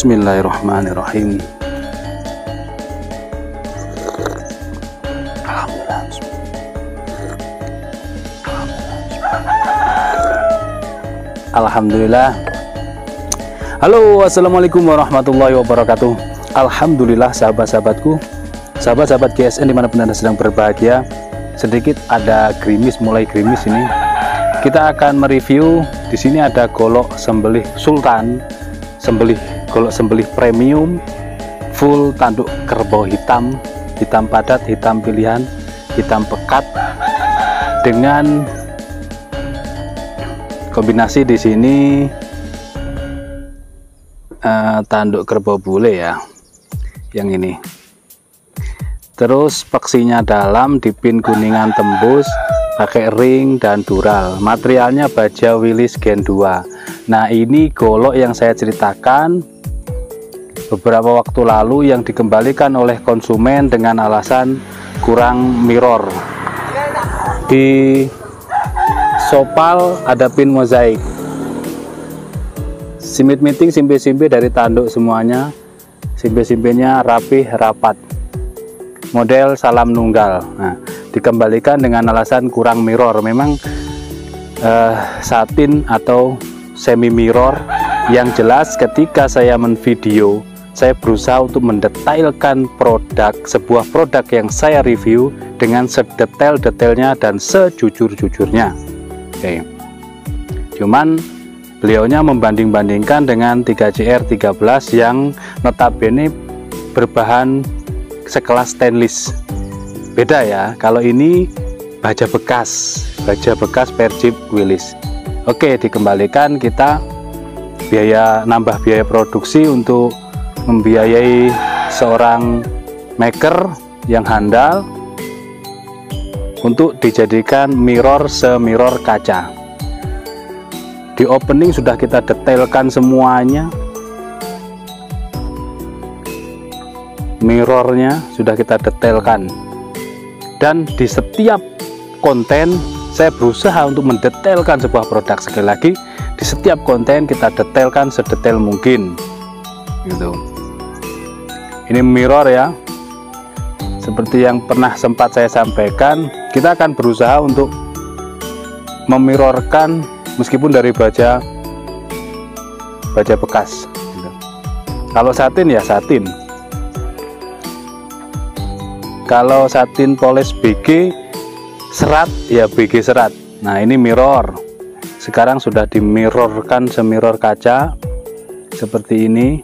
Bismillahirrahmanirrahim. Alhamdulillah. Halo, assalamualaikum warahmatullahi wabarakatuh. Alhamdulillah sahabat-sahabatku, sahabat-sahabat GSN dimanapun Anda sedang berbahagia. Sedikit ada gerimis, mulai gerimis ini. Kita akan mereview. Di sini ada golok sembelih sultan, golok sembelih premium, full tanduk kerbau hitam, hitam padat, hitam pilihan, hitam pekat, dengan kombinasi di sini tanduk kerbau bule ya, yang ini. Terus peksinya dalam, dipin kuningan tembus, pakai ring dan dural. Materialnya baja Willys Gen 2. Nah, ini golok yang saya ceritakan beberapa waktu lalu yang dikembalikan oleh konsumen dengan alasan kurang mirror. Di sopal ada pin mozaik, simit-miting, simpe-simpe dari tanduk semuanya, simpe-simpenya rapih rapat, model salam nunggal. Nah, dikembalikan dengan alasan kurang mirror. Memang satin atau semi mirror. Yang jelas ketika saya menvideo, saya berusaha untuk mendetailkan sebuah produk yang saya review dengan sedetail-detailnya dan sejujur-jujurnya. Oke. Cuman beliaunya membanding-bandingkan dengan 3CR13 yang notabene berbahan sekelas stainless. Beda ya, kalau ini baja bekas Persib Willys. Oke, dikembalikan, kita nambah biaya produksi untuk membiayai seorang maker yang handal untuk dijadikan mirror semirror kaca. Di opening sudah kita detailkan semuanya, mirrornya sudah kita detailkan, dan di setiap konten saya berusaha untuk mendetailkan sebuah produk. Sekali lagi, di setiap konten kita detailkan sedetail mungkin gitu. Ini mirror ya, seperti yang pernah sempat saya sampaikan, kita akan berusaha untuk memirrorkan meskipun dari baja bekas gitu. Kalau satin ya satin, kalau satin poles BG serat ya BG serat. Nah, ini mirror, sekarang sudah dimirrorkan semirror kaca seperti ini.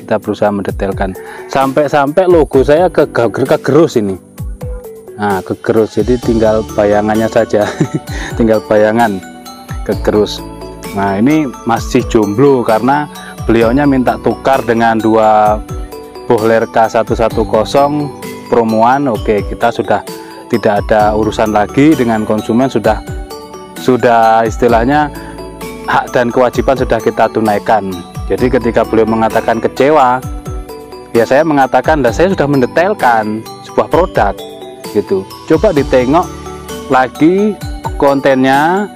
Kita berusaha mendetailkan sampai logo saya kegerus ini. Nah, kegerus, jadi tinggal bayangannya saja. Tinggal bayangan kegerus. Nah, ini masih jomblo karena beliaunya minta tukar dengan dua Bohler K110 promoan. Oke, kita sudah tidak ada urusan lagi dengan konsumen, sudah istilahnya hak dan kewajiban sudah kita tunaikan. Jadi ketika beliau mengatakan kecewa, ya saya mengatakan, dan saya sudah mendetailkan sebuah produk gitu. Coba ditengok lagi kontennya,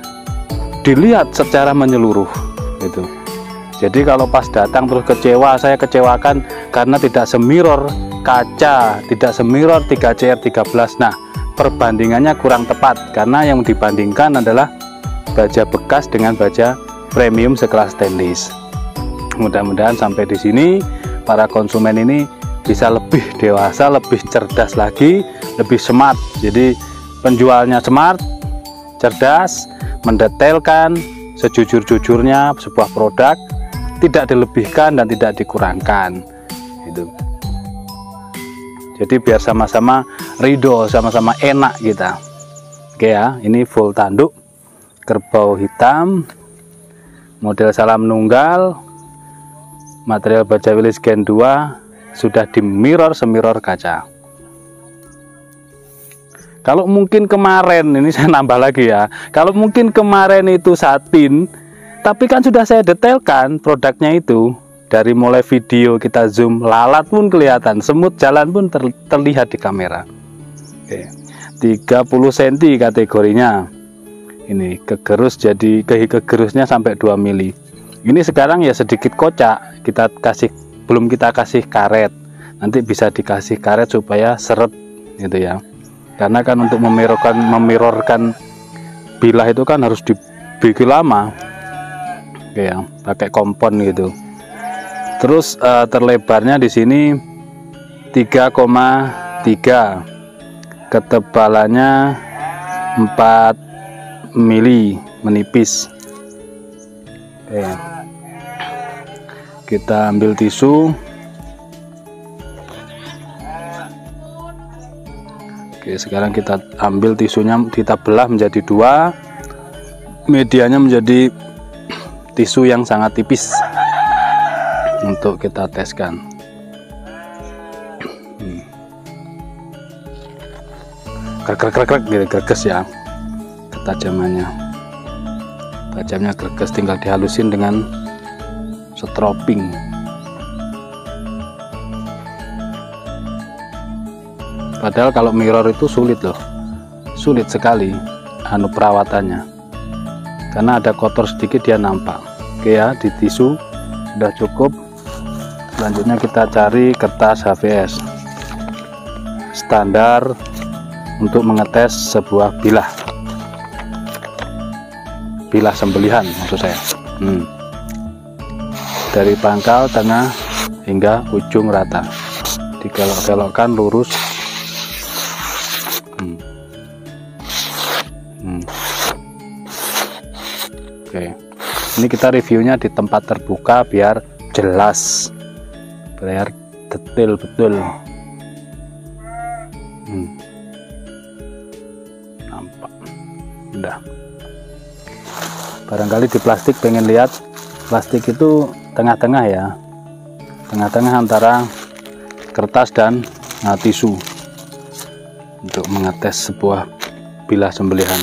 dilihat secara menyeluruh gitu. Jadi kalau pas datang terus kecewa, saya kecewakan karena tidak semirror kaca, tidak semirror 3CR13. Nah, perbandingannya kurang tepat karena yang dibandingkan adalah baja bekas dengan baja premium sekelas stainless. Mudah-mudahan sampai di sini para konsumen ini bisa lebih dewasa, lebih cerdas lagi, lebih smart. Jadi penjualnya smart, cerdas, mendetailkan sejujur-jujurnya sebuah produk, tidak dilebihkan dan tidak dikurangkan gitu. Jadi biar sama-sama ridho, sama-sama enak kita. Oke ya, ini full tanduk kerbau hitam, model salam nunggal, material baja Willys Gen 2, sudah di mirror semirror kaca. Kalau mungkin kemarin, ini saya nambah lagi ya, kalau mungkin kemarin itu satin, tapi kan sudah saya detailkan produknya itu. Dari mulai video kita zoom, lalat pun kelihatan, semut jalan pun terlihat di kamera. Oke. 30 cm kategorinya. Ini kegerus, jadi kegerusnya sampai 2 mili. Ini sekarang ya sedikit kocak, belum kita kasih karet, nanti bisa dikasih karet supaya seret gitu ya, karena kan untuk memirrorkan bilah itu kan harus dibikin lama ya, pakai kompon gitu. Terus terlebarnya di sini 3,3, ketebalannya 4 mili, menipis. Oke. Kita ambil tisu. Oke, sekarang kita ambil tisunya, kita belah menjadi 2, medianya menjadi tisu yang sangat tipis untuk kita teskan. Krek gitu, greges ya ketajamannya. Tajamnya greges, tinggal dihalusin dengan setroping. Padahal kalau mirror itu sulit loh, sulit sekali perawatannya, karena ada kotor sedikit dia nampak. Oke ya, di tisu sudah cukup. Selanjutnya kita cari kertas HVS standar untuk mengetes sebuah bilah sembelihan maksud saya. Dari pangkal, tengah hingga ujung rata, dikelok-kelokkan lurus. Oke, ini kita reviewnya di tempat terbuka biar jelas, biar detail betul. Nampak udah. Barangkali di plastik pengen lihat, plastik itu tengah-tengah ya, tengah-tengah antara kertas dan tisu untuk mengetes sebuah bilah sembelihan.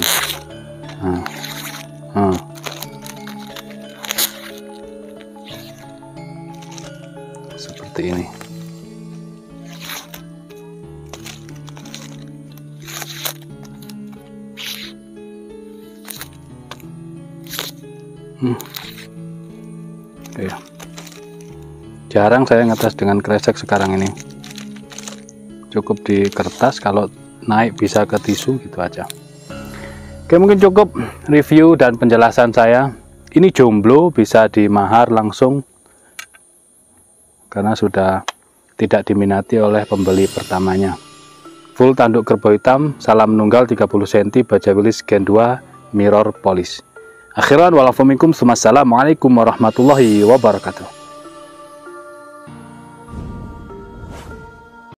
Seperti ini. Oke. Jarang saya ngetes dengan kresek sekarang ini, cukup di kertas, kalau naik bisa ke tisu gitu aja. Oke, mungkin cukup review dan penjelasan saya. Ini jomblo, bisa dimahar langsung karena sudah tidak diminati oleh pembeli pertamanya. Full tanduk kerbau hitam, salam nunggal 30 cm, baja wilis Gen 2, mirror polish. Akhiran walafuminkum, assalamualaikum warahmatullahi wabarakatuh.